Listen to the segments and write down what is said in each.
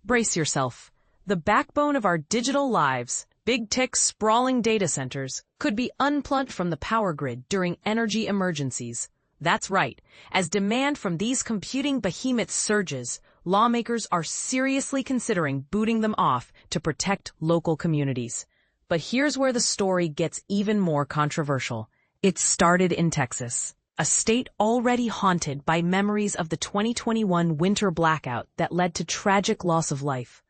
Brace yourself. The backbone of our digital lives, big tech sprawling data centers, could be unplugged from the power grid during energy emergencies. That's right. As demand from these computing behemoths surges, lawmakers are seriously considering booting them off to protect local communities. But here's where the story gets even more controversial. It started in Texas, a state already haunted by memories of the 2021 winter blackout that led to tragic loss of life.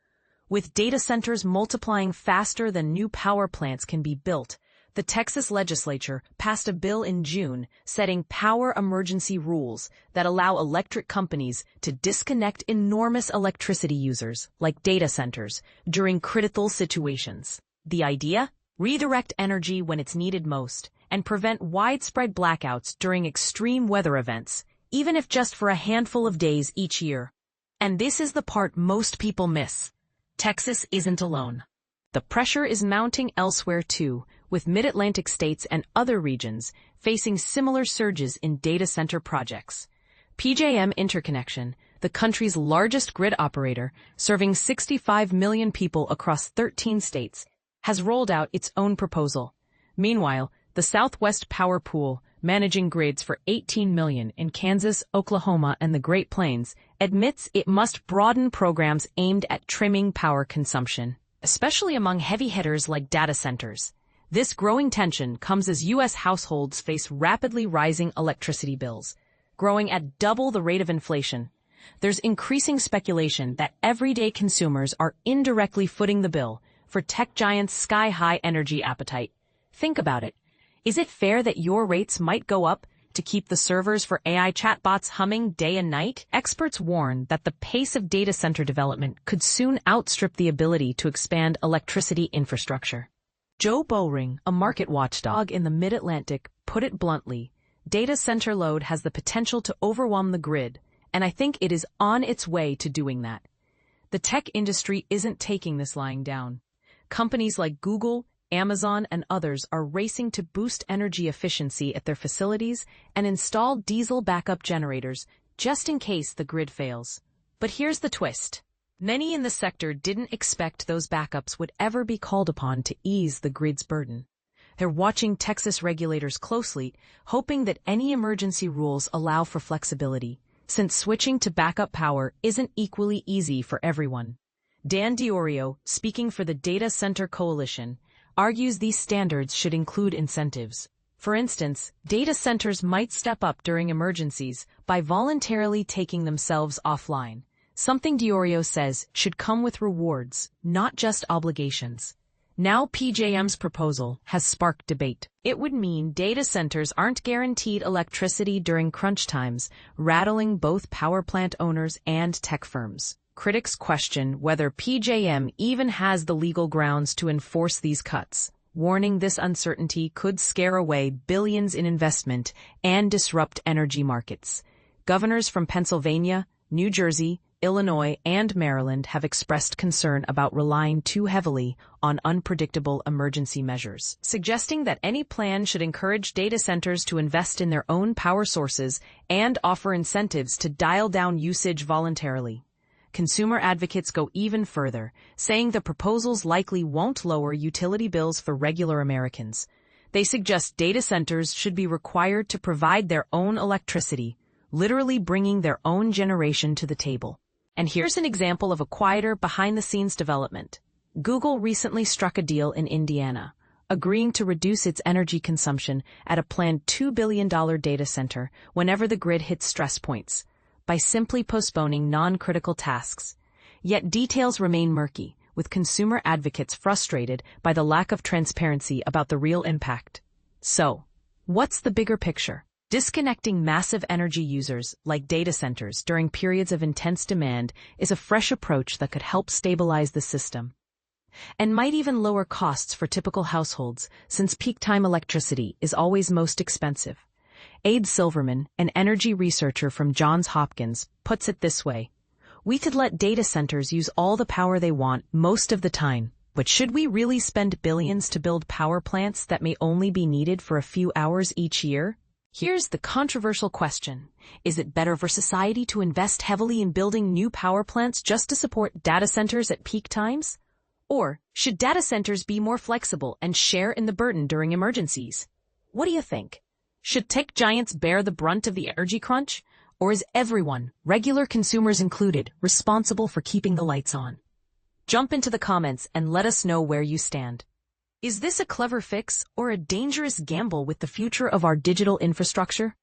With data centers multiplying faster than new power plants can be built, the Texas legislature passed a bill in June setting power emergency rules that allow electric companies to disconnect enormous electricity users, like data centers, during critical situations. The idea? Redirect energy when it's needed most and prevent widespread blackouts during extreme weather events, even if just for a handful of days each year. And this is the part most people miss. Texas isn't alone. The pressure is mounting elsewhere too, with mid-Atlantic states and other regions facing similar surges in data center projects. PJM Interconnection, the country's largest grid operator, serving 65 million people across 13 states, has rolled out its own proposal. Meanwhile, the Southwest Power Pool, managing grids for 18 million in Kansas, Oklahoma, and the Great Plains, admits it must broaden programs aimed at trimming power consumption, especially among heavy hitters like data centers. This growing tension comes as U.S. households face rapidly rising electricity bills, growing at double the rate of inflation. There's increasing speculation that everyday consumers are indirectly footing the bill for tech giants' sky-high energy appetite. Think about it. Is it fair that your rates might go up to keep the servers for AI chatbots humming day and night? Experts warn that the pace of data center development could soon outstrip the ability to expand electricity infrastructure. Joe Bowring, a market watchdog in the Mid-Atlantic, put it bluntly, data center load has the potential to overwhelm the grid, and I think it is on its way to doing that. The tech industry isn't taking this lying down. Companies like Google, Amazon, and others are racing to boost energy efficiency at their facilities and install diesel backup generators just in case the grid fails. But here's the twist. Many in the sector didn't expect those backups would ever be called upon to ease the grid's burden. They're watching Texas regulators closely, hoping that any emergency rules allow for flexibility, since switching to backup power isn't equally easy for everyone. Dan DiOrio, speaking for the Data Center Coalition, argues these standards should include incentives. For instance, data centers might step up during emergencies by voluntarily taking themselves offline. Something DiOrio says should come with rewards, not just obligations. Now PJM's proposal has sparked debate. It would mean data centers aren't guaranteed electricity during crunch times, rattling both power plant owners and tech firms. Critics question whether PJM even has the legal grounds to enforce these cuts, warning this uncertainty could scare away billions in investment and disrupt energy markets. Governors from Pennsylvania, New Jersey, Illinois, and Maryland have expressed concern about relying too heavily on unpredictable emergency measures, suggesting that any plan should encourage data centers to invest in their own power sources and offer incentives to dial down usage voluntarily. Consumer advocates go even further, saying the proposals likely won't lower utility bills for regular Americans. They suggest data centers should be required to provide their own electricity, literally bringing their own generation to the table. And here's an example of a quieter, behind-the-scenes development. Google recently struck a deal in Indiana, agreeing to reduce its energy consumption at a planned $2 billion data center whenever the grid hits stress points, by simply postponing non-critical tasks. Yet details remain murky, with consumer advocates frustrated by the lack of transparency about the real impact. So, what's the bigger picture? Disconnecting massive energy users, like data centers, during periods of intense demand is a fresh approach that could help stabilize the system, and might even lower costs for typical households, since peak-time electricity is always most expensive. Abe Silverman, an energy researcher from Johns Hopkins, puts it this way: we could let data centers use all the power they want most of the time, but should we really spend billions to build power plants that may only be needed for a few hours each year? Here's the controversial question. Is it better for society to invest heavily in building new power plants just to support data centers at peak times? Or should data centers be more flexible and share in the burden during emergencies? What do you think? Should tech giants bear the brunt of the energy crunch? Or is everyone, regular consumers included, responsible for keeping the lights on? Jump into the comments and let us know where you stand. Is this a clever fix or a dangerous gamble with the future of our digital infrastructure?